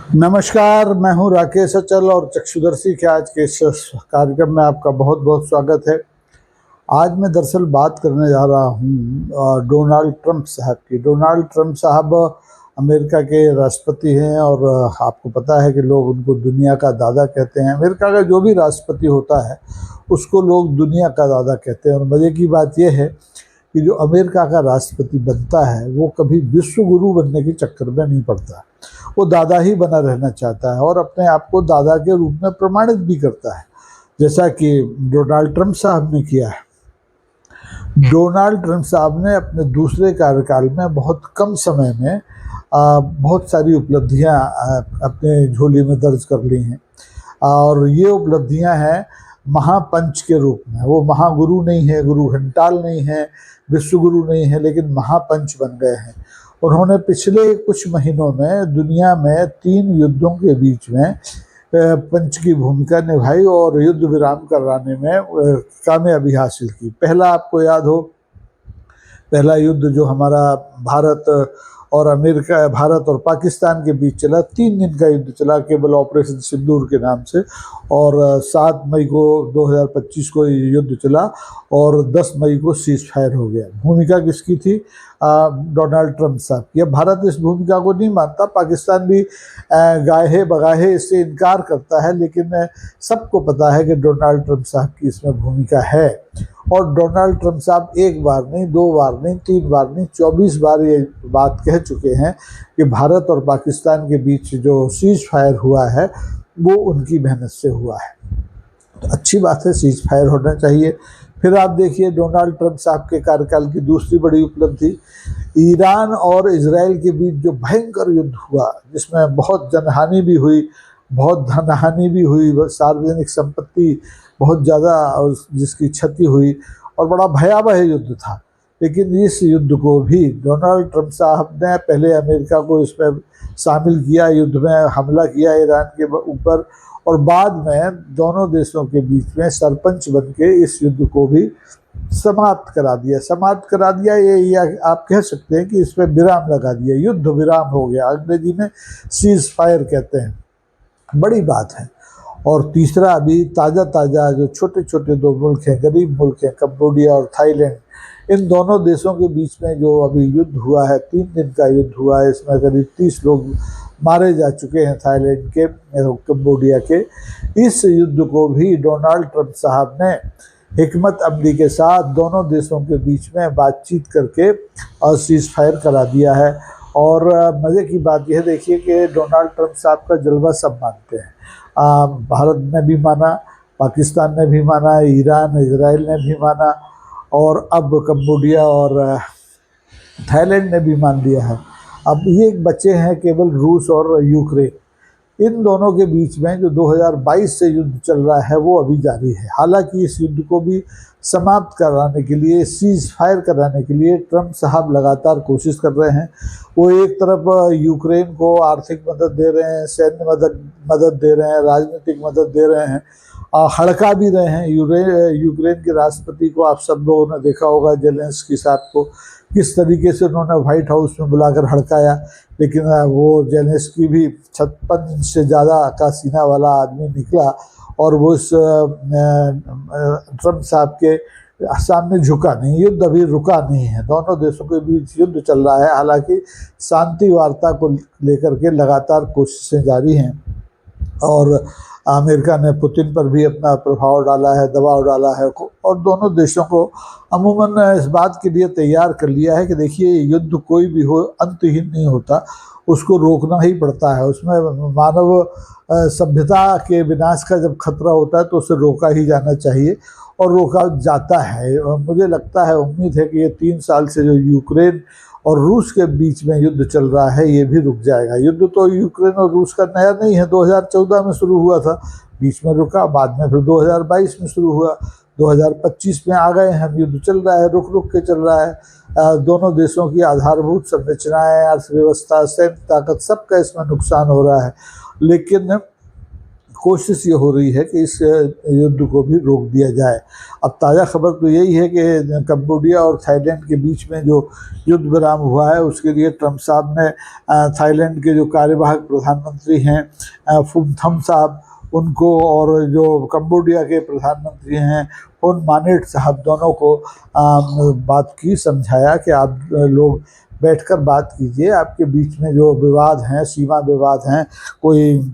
नमस्कार, मैं हूं राकेश अचल और चक्षुदर्शी के आज के इस कार्यक्रम में आपका बहुत बहुत स्वागत है। आज मैं दरअसल बात करने जा रहा हूं डोनाल्ड ट्रंप साहब की। डोनाल्ड ट्रंप साहब अमेरिका के राष्ट्रपति हैं और आपको पता है कि लोग उनको दुनिया का दादा कहते हैं। अमेरिका का जो भी राष्ट्रपति होता है उसको लोग दुनिया का दादा कहते हैं। और मज़े की बात यह है कि जो अमेरिका का राष्ट्रपति बनता है वो कभी विश्व गुरु बनने के चक्कर में नहीं पड़ता। वो दादा ही बना रहना चाहता है और अपने आप को दादा के रूप में प्रमाणित भी करता है, जैसा कि डोनाल्ड ट्रंप साहब ने किया है। डोनाल्ड ट्रंप साहब ने अपने दूसरे कार्यकाल में बहुत कम समय में बहुत सारी उपलब्धियां अपने झोली में दर्ज कर ली हैं और ये उपलब्धियां हैं महापंच के रूप में। वो महागुरु नहीं है, गुरु घंटाल नहीं है, विश्व गुरु नहीं है, लेकिन महापंच बन गए हैं। उन्होंने पिछले कुछ महीनों में दुनिया में 3 युद्धों के बीच में पंच की भूमिका निभाई और युद्ध विराम कराने में कामयाबी हासिल की। पहला आपको याद हो, पहला युद्ध जो हमारा भारत और पाकिस्तान के बीच चला, 3 दिन का युद्ध चला केवल ऑपरेशन सिंदूर के नाम से। और 7 मई को 2025 को ये युद्ध चला और 10 मई को सीज फायर हो गया। भूमिका किसकी थी? डोनाल्ड ट्रंप साहब की। अब भारत इस भूमिका को नहीं मानता, पाकिस्तान भी गाहे बगाहे इससे इनकार करता है, लेकिन सबको पता है कि डोनाल्ड ट्रंप साहब की इसमें भूमिका है। और डोनाल्ड ट्रंप साहब 1 बार नहीं, 2 बार नहीं, 3 बार नहीं, 24 बार ये बात कह चुके हैं कि भारत और पाकिस्तान के बीच जो सीज फायर हुआ है वो उनकी मेहनत से हुआ है। तो अच्छी बात है, सीज फायर होना चाहिए। फिर आप देखिए डोनाल्ड ट्रंप साहब के कार्यकाल की दूसरी बड़ी उपलब्धि, ईरान और इजराइल के बीच जो भयंकर युद्ध हुआ, जिसमें बहुत जनहानि भी हुई, बहुत धनहानि भी हुई, सार्वजनिक संपत्ति बहुत ज़्यादा जिसकी क्षति हुई और बड़ा भयावह युद्ध था। लेकिन इस युद्ध को भी डोनाल्ड ट्रंप साहब ने पहले अमेरिका को इसमें शामिल किया, युद्ध में हमला किया ईरान के ऊपर, और बाद में दोनों देशों के बीच में सरपंच बन के इस युद्ध को भी समाप्त करा दिया। ये आप कह सकते हैं कि इसमें विराम लगा दिया, युद्ध विराम हो गया। अंग्रेजी में सीज फायर कहते हैं, बड़ी बात है। और तीसरा अभी ताज़ा जो छोटे छोटे 2 मुल्क हैं, गरीब मुल्क हैं, कंबोडिया और थाईलैंड, इन दोनों देशों के बीच में जो अभी युद्ध हुआ है, 3 दिन का युद्ध हुआ है, इसमें करीब 30 लोग मारे जा चुके हैं थाईलैंड के, कंबोडिया के। इस युद्ध को भी डोनाल्ड ट्रंप साहब ने हिकमत अमली के साथ दोनों देशों के बीच में बातचीत करके और सीज फायर करा दिया है। और मज़े की बात यह देखिए कि डोनाल्ड ट्रंप साहब का जलवा सब मानते हैं। भारत ने भी माना, पाकिस्तान ने भी माना, ईरान इजराइल ने भी माना और अब कंबोडिया और थाईलैंड ने भी मान लिया है। अब ये बचे हैं केवल रूस और यूक्रेन। इन दोनों के बीच में जो 2022 से युद्ध चल रहा है वो अभी जारी है। हालांकि इस युद्ध को भी समाप्त कराने के लिए, सीज फायर कराने के लिए ट्रंप साहब लगातार कोशिश कर रहे हैं। वो एक तरफ यूक्रेन को आर्थिक मदद दे रहे हैं, सैन्य मदद दे रहे हैं, राजनीतिक मदद दे रहे हैं, हड़का भी रहे हैं। यूक्रेन के राष्ट्रपति को आप सब लोगों ने देखा होगा, जेलेंस्की साहब को किस तरीके से उन्होंने व्हाइट हाउस में बुलाकर हड़काया। लेकिन वो जेलेंस्की भी 56 इंच से ज़्यादा का सीना वाला आदमी निकला और वो इस ट्रंप साहब के सामने झुका नहीं। युद्ध अभी रुका नहीं है, दोनों देशों के बीच युद्ध चल रहा है। हालांकि शांति वार्ता को लेकर के लगातार कोशिशें जारी हैं और अमेरिका ने पुतिन पर भी अपना प्रभाव डाला है, दबाव डाला है और दोनों देशों को अमूमन इस बात के लिए तैयार कर लिया है कि देखिए युद्ध कोई भी हो अंतहीन नहीं होता, उसको रोकना ही पड़ता है। उसमें मानव सभ्यता के विनाश का जब खतरा होता है तो उसे रोका ही जाना चाहिए और रोका जाता है। और मुझे लगता है, उम्मीद है कि ये 3 साल से जो यूक्रेन और रूस के बीच में युद्ध चल रहा है ये भी रुक जाएगा। युद्ध तो यूक्रेन और रूस का नया नहीं है, 2014 में शुरू हुआ था, बीच में रुका, बाद में फिर 2022 में शुरू हुआ, 2025 में आ गए हम। युद्ध चल रहा है, रुक के चल रहा है। दोनों देशों की आधारभूत संरचनाएं, अर्थव्यवस्था, सैन्य ताकत, सबका इसमें नुकसान हो रहा है। लेकिन कोशिश ये हो रही है कि इस युद्ध को भी रोक दिया जाए। अब ताज़ा खबर तो यही है कि कंबोडिया और थाईलैंड के बीच में जो युद्ध विराम हुआ है उसके लिए ट्रंप साहब ने थाईलैंड के जो कार्यवाहक प्रधानमंत्री हैं फुमथम साहब उनको, और जो कंबोडिया के प्रधानमंत्री हैं हुन मानेट साहब, दोनों को बात की, समझाया कि आप लोग बैठकर बात कीजिए, आपके बीच में जो विवाद हैं, सीमा विवाद हैं, कोई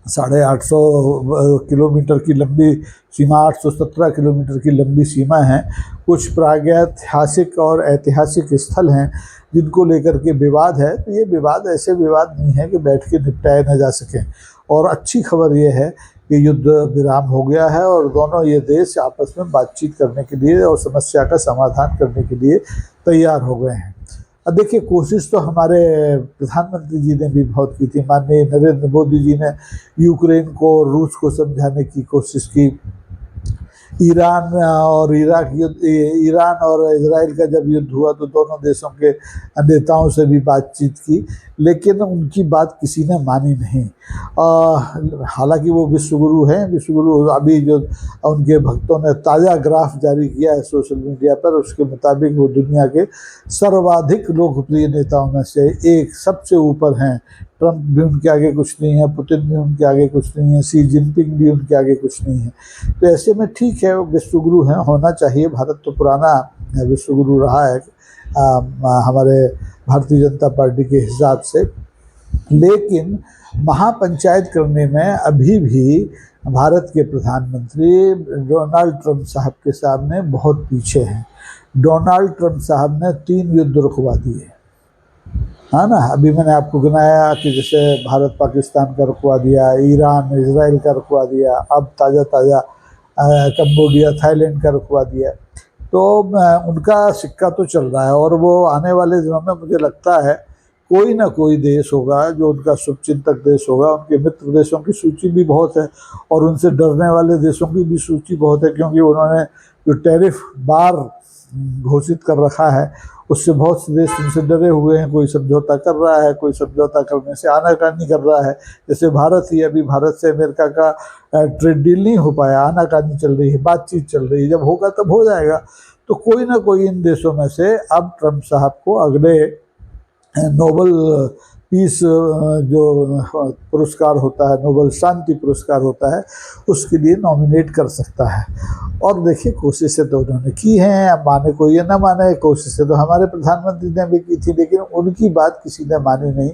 850 किलोमीटर की लंबी सीमा, 817 किलोमीटर की लंबी सीमा है, कुछ प्रागैतिहासिक और ऐतिहासिक स्थल हैं जिनको लेकर के विवाद है। तो ये विवाद ऐसे विवाद नहीं है कि बैठ के निपटाए न जा सकें। और अच्छी खबर ये है कि युद्ध विराम हो गया है और दोनों ये देश आपस में बातचीत करने के लिए और समस्या का समाधान करने के लिए तैयार हो गए हैं। अब देखिए, कोशिश तो हमारे प्रधानमंत्री जी ने भी बहुत की थी। माननीय नरेंद्र मोदी जी ने यूक्रेन को, रूस को समझाने की कोशिश की। ईरान और इराक युद्ध, ईरान और इजराइल का जब युद्ध हुआ तो दोनों देशों के नेताओं से भी बातचीत की, लेकिन उनकी बात किसी ने मानी नहीं। हालांकि वो विश्वगुरु हैं, विश्वगुरु अभी जो उनके भक्तों ने ताज़ा ग्राफ जारी किया है सोशल मीडिया पर, उसके मुताबिक वो दुनिया के सर्वाधिक लोकप्रिय नेताओं में से एक, सबसे ऊपर हैं। ट्रंप भी उनके आगे कुछ नहीं है, पुतिन भी उनके आगे कुछ नहीं है, शी जिनपिंग भी उनके आगे कुछ नहीं है। तो ऐसे में ठीक है, वो विश्वगुरु हैं, होना चाहिए। भारत तो पुराना विश्वगुरु रहा है हमारे भारतीय जनता पार्टी के हिसाब से, लेकिन महापंचायत करने में अभी भी भारत के प्रधानमंत्री डोनाल्ड ट्रंप साहब के सामने बहुत पीछे हैं। डोनाल्ड ट्रंप साहब ने 3 युद्ध रुकवा दिए, हाँ ना। अभी मैंने आपको गिनाया कि जैसे भारत पाकिस्तान का रुकवा दिया, ईरान इजराइल का रुकवा दिया, अब ताज़ा कंबोडिया थाईलैंड का रुकवा दिया। तो उनका सिक्का तो चल रहा है और वो आने वाले दिनों में मुझे लगता है कोई ना कोई देश होगा जो उनका शुभचिंतक देश होगा। उनके मित्र देशों की सूची भी बहुत है और उनसे डरने वाले देशों की भी सूची बहुत है, क्योंकि उन्होंने जो टैरिफ बार घोषित कर रखा है उससे बहुत से देश उनसे डरे हुए हैं। कोई समझौता कर रहा है, कोई समझौता करने से आनाकानी कर रहा है। जैसे भारत ही, अभी भारत से अमेरिका का ट्रेड डील नहीं हो पाया, आनाकानी चल रही है, बातचीत चल रही है। जब होगा तब हो जाएगा। तो कोई ना कोई इन देशों में से अब ट्रंप साहब को अगले नोबल पीस जो पुरस्कार होता है, नोबल शांति पुरस्कार होता है, उसके लिए नॉमिनेट कर सकता है। और देखिए, कोशिशें तो उन्होंने की हैं, अब माने कोई या ना माने, कोशिशें तो हमारे प्रधानमंत्री ने भी की थी, लेकिन उनकी बात किसी ने मानी नहीं।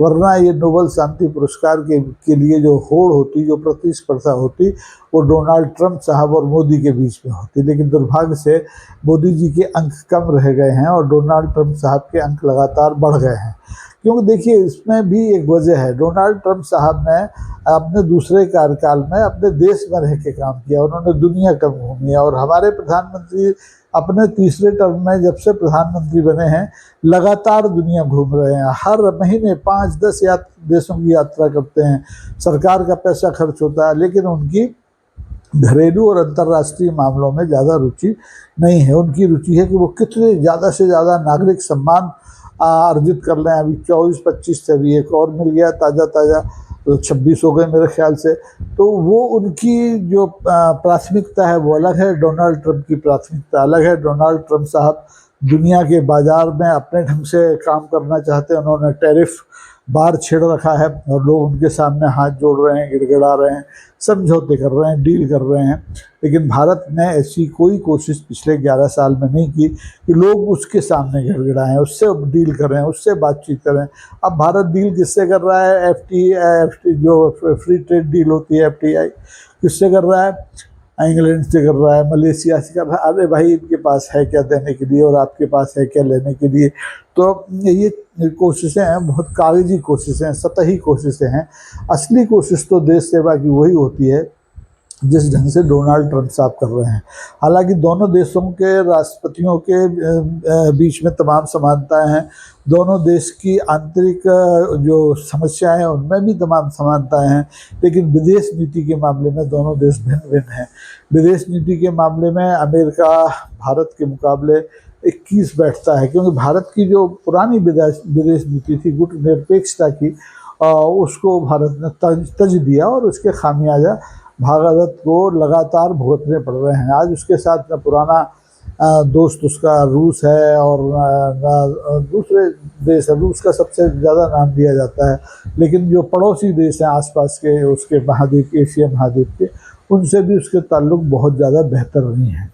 वरना ये नोबल शांति पुरस्कार के लिए जो होड़ होती, जो प्रतिस्पर्धा होती, वो डोनाल्ड ट्रंप साहब और मोदी के बीच में होती। लेकिन दुर्भाग्य से मोदी जी के अंक कम रह गए हैं और डोनाल्ड ट्रंप साहब के अंक लगातार बढ़ गए हैं। क्योंकि देखिए, इसमें भी एक वजह है। डोनाल्ड ट्रंप साहब ने अपने दूसरे कार्यकाल में अपने देश में रह के काम किया, उन्होंने दुनिया कम घूमी है। और हमारे प्रधानमंत्री अपने तीसरे टर्म में जब से प्रधानमंत्री बने हैं लगातार दुनिया घूम रहे हैं। हर महीने 5-10 देशों की यात्रा करते हैं, सरकार का पैसा खर्च होता है, लेकिन उनकी घरेलू और अंतर्राष्ट्रीय मामलों में ज़्यादा रुचि नहीं है। उनकी रुचि है कि वो कितने ज़्यादा से ज़्यादा नागरिक सम्मान अर्जित कर लें। अभी 24-25 से अभी एक और मिल गया ताज़ा, तो 26 हो गए मेरे ख्याल से। तो वो उनकी जो प्राथमिकता है वो अलग है, डोनाल्ड ट्रंप की प्राथमिकता अलग है। डोनाल्ड ट्रंप साहब दुनिया के बाज़ार में अपने ढंग से काम करना चाहते हैं। उन्होंने टैरिफ बार छेड़ रखा है और लोग उनके सामने हाथ जोड़ रहे हैं, गिड़गिड़ा रहे हैं, समझौते कर रहे हैं, डील कर रहे हैं। लेकिन भारत ने ऐसी कोई कोशिश पिछले 11 साल में नहीं की कि लोग उसके सामने गिड़गिड़ाएं, उससे डील करें, उससे बातचीत करें। अब भारत डील किससे कर रहा है? एफटी जो फ्री ट्रेड डील होती है, FTI, किससे कर रहा है? इंग्लैंड से कर रहा है, मलेशिया से कर रहा है। अरे भाई, इनके पास है क्या देने के लिए और आपके पास है क्या लेने के लिए? तो ये कोशिशें हैं, बहुत कागजी कोशिशें हैं, सतही कोशिशें हैं। असली कोशिश तो देश सेवा की वही होती है जिस ढंग से डोनाल्ड ट्रंप साहब कर रहे हैं। हालांकि दोनों देशों के राष्ट्रपतियों के बीच में तमाम समानताएं हैं, दोनों देश की आंतरिक जो समस्याएं हैं उनमें भी तमाम समानताएं हैं, लेकिन विदेश नीति के मामले में दोनों देश भिन्न भिन्न हैं। विदेश नीति के मामले में अमेरिका भारत के मुकाबले 21 बैठता है, क्योंकि भारत की जो पुरानी विदेश नीति थी गुट निरपेक्षता की, उसको भारत ने तज दिया और उसके खामियाजा भारत को लगातार भुगतने पड़ रहे हैं। आज उसके साथ में पुराना दोस्त उसका रूस है और दूसरे देश है। रूस का सबसे ज़्यादा नाम दिया जाता है, लेकिन जो पड़ोसी देश हैं आसपास के उसके महाद्वीप, एशिया महाद्वीप के, उनसे भी उसके ताल्लुक बहुत ज़्यादा बेहतर नहीं हैं।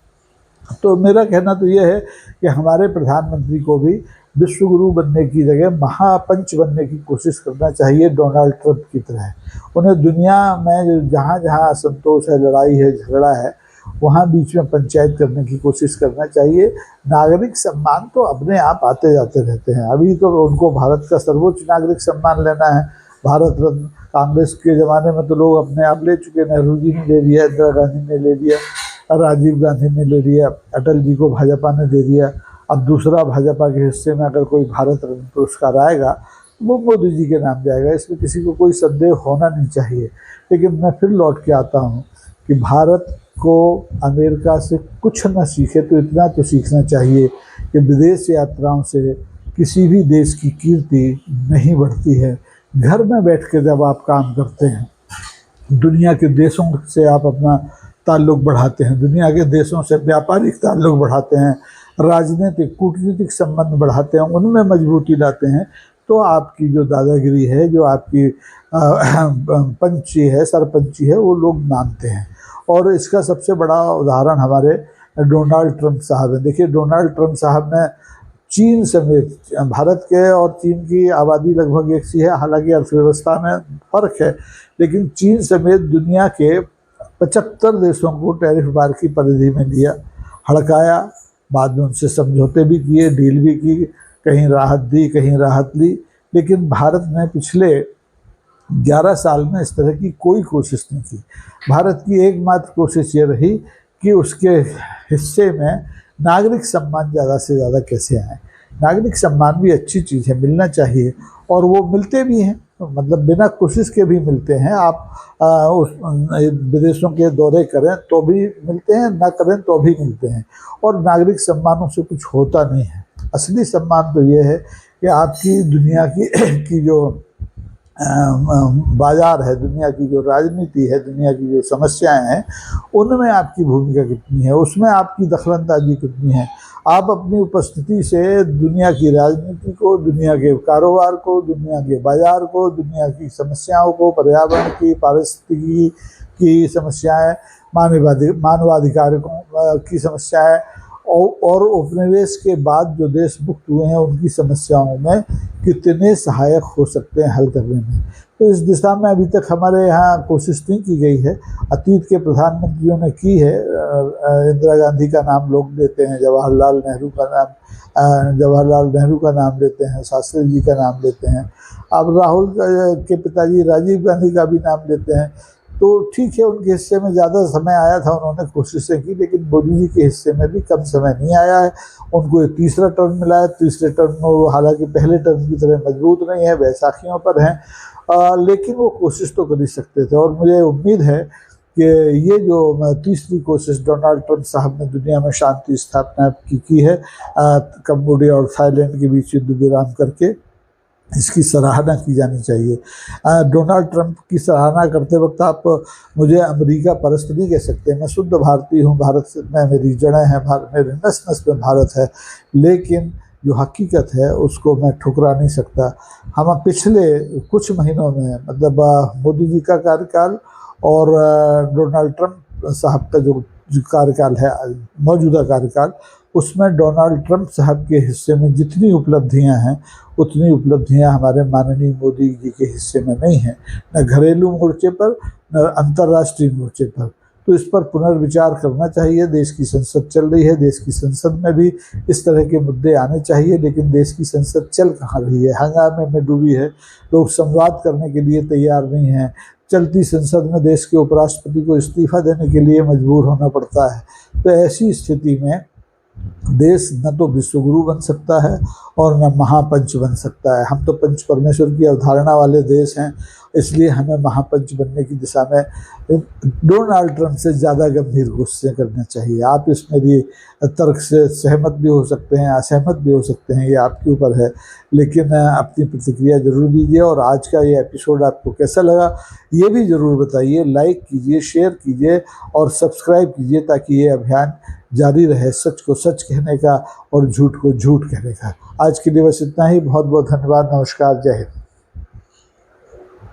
तो मेरा कहना तो ये है कि हमारे प्रधानमंत्री को भी विश्व गुरु बनने की जगह महापंच बनने की कोशिश करना चाहिए, डोनाल्ड ट्रंप की तरह। उन्हें दुनिया में जहाँ जहाँ असंतोष है, लड़ाई है, झगड़ा है, वहाँ बीच में पंचायत करने की कोशिश करना चाहिए। नागरिक सम्मान तो अपने आप आते जाते रहते हैं। अभी तो उनको भारत का सर्वोच्च नागरिक सम्मान लेना है, भारत रत्न। कांग्रेस के ज़माने में तो लोग अपने आप ले चुके, नेहरू जी ने ले लिया, इंदिरा गांधी ने ले लिया, राजीव गांधी ने ले लिया, अटल जी को भाजपा ने दे दिया। अब दूसरा भाजपा के हिस्से में अगर कोई भारत रत्न पुरस्कार आएगा तो वो मोदी जी के नाम जाएगा, इसमें किसी को कोई संदेह होना नहीं चाहिए। लेकिन मैं फिर लौट के आता हूँ कि भारत को अमेरिका से कुछ न सीखे तो इतना तो सीखना चाहिए कि विदेश यात्राओं से किसी भी देश की कीर्ति नहीं बढ़ती है। घर में बैठ के जब आप काम करते हैं, दुनिया के देशों से आप अपना ताल्लुक़ बढ़ाते हैं, दुनिया के देशों से व्यापारिक ताल्लुक़ बढ़ाते हैं, राजनीतिक कूटनीतिक संबंध बढ़ाते हैं, उनमें मजबूती लाते हैं, तो आपकी जो दादागिरी है, जो आपकी पंची है, सरपंची है, वो लोग मानते हैं। और इसका सबसे बड़ा उदाहरण हमारे डोनाल्ड ट्रंप साहब हैं। देखिए, डोनाल्ड ट्रंप साहब ने चीन समेत, भारत के और चीन की आबादी लगभग एक सी है, हालांकि अर्थव्यवस्था में फ़र्क है, लेकिन चीन समेत दुनिया के 75 देशों को टैरिफ बार की परिधि में लिया, हड़काया, बाद में उनसे समझौते भी किए, डील भी की, कहीं राहत दी, कहीं राहत ली। लेकिन भारत ने पिछले 11 साल में इस तरह की कोई कोशिश नहीं की। भारत की एकमात्र कोशिश ये रही कि उसके हिस्से में नागरिक सम्मान ज़्यादा से ज़्यादा कैसे आए। नागरिक सम्मान भी अच्छी चीज़ है, मिलना चाहिए, और वो मिलते भी हैं, मतलब बिना कोशिश के भी मिलते हैं। आप उस विदेशों के दौरे करें तो भी मिलते हैं, ना करें तो भी मिलते हैं। और नागरिक सम्मानों से कुछ होता नहीं है। असली सम्मान तो ये है कि आपकी दुनिया की जो बाजार है, दुनिया की जो राजनीति है, दुनिया की जो समस्याएं हैं, उनमें आपकी भूमिका कितनी है, उसमें आपकी दखलंदाजी कितनी है। आप अपनी उपस्थिति से दुनिया की राजनीति को, दुनिया के कारोबार को, दुनिया के बाजार को, दुनिया की समस्याओं को, पर्यावरण की, पारिस्थितिकी की समस्याएं, मानवाधिकार की समस्याएं, और उपनिवेश के बाद जो देश मुक्त हुए हैं उनकी समस्याओं में कितने सहायक हो सकते हैं हल करने में। तो इस दिशा में अभी तक हमारे यहाँ कोशिश नहीं की गई है। अतीत के प्रधानमंत्रियों ने की है, इंदिरा गांधी का नाम लोग लेते हैं, जवाहरलाल नेहरू का नाम लेते हैं, शास्त्री जी का नाम लेते हैं, अब राहुल के पिताजी राजीव गांधी का भी नाम लेते हैं। तो ठीक है, उनके हिस्से में ज़्यादा समय आया था, उन्होंने कोशिशें की, लेकिन मोदी जी के हिस्से में भी कम समय नहीं आया है। उनको एक तीसरा टर्म मिला है, तीसरे टर्म में वो हालांकि पहले टर्म की तरह मजबूत नहीं है, बैसाखियों पर हैं, लेकिन वो कोशिश तो कर ही सकते थे। और मुझे उम्मीद है कि ये जो तीसरी कोशिश डोनाल्ड ट्रंप साहब ने दुनिया में शांति स्थापना की है, कंबोडिया और थाईलैंड के बीच युद्ध विराम करके, इसकी सराहना की जानी चाहिए। डोनाल्ड ट्रंप की सराहना करते वक्त आप मुझे अमेरिका परस्त नहीं कह सकते। मैं शुद्ध भारतीय हूँ, भारत में मेरी जड़ें हैं, मेरे नस नस में भारत है, लेकिन जो हकीकत है उसको मैं ठुकरा नहीं सकता। हम पिछले कुछ महीनों में, मतलब मोदी जी का कार्यकाल और डोनाल्ड ट्रंप साहब का जो कार्यकाल है, मौजूदा कार्यकाल, उसमें डोनाल्ड ट्रंप साहब के हिस्से में जितनी उपलब्धियां हैं उतनी उपलब्धियां हमारे माननीय मोदी जी के हिस्से में नहीं हैं, न घरेलू मोर्चे पर न अंतर्राष्ट्रीय मोर्चे पर। तो इस पर पुनर्विचार करना चाहिए। देश की संसद चल रही है, देश की संसद में भी इस तरह के मुद्दे आने चाहिए, लेकिन देश की संसद चल कहाँ रही है, हंगामे में डूबी है, लोग संवाद करने के लिए तैयार नहीं हैं। चलती संसद में देश के उपराष्ट्रपति को इस्तीफा देने के लिए मजबूर होना पड़ता है। तो ऐसी स्थिति में देश न तो विश्वगुरु बन सकता है और न महापंच बन सकता है। हम तो पंच परमेश्वर की अवधारणा वाले देश हैं, इसलिए हमें महापंच बनने की दिशा में डोनाल्ड ट्रंप से ज़्यादा गंभीर कोशिशें करना चाहिए। आप इस मेरी तर्क से सहमत भी हो सकते हैं, असहमत भी हो सकते हैं, ये आपके ऊपर है, लेकिन अपनी प्रतिक्रिया जरूर दीजिए। और आज का ये एपिसोड आपको कैसा लगा ये भी ज़रूर बताइए। लाइक कीजिए, शेयर कीजिए और सब्सक्राइब कीजिए ताकि ये अभियान जारी रहे, सच को सच कहने का और झूठ को झूठ कहने का। आज के लिए बस इतना ही। बहुत बहुत धन्यवाद। नमस्कार। जय हिंद।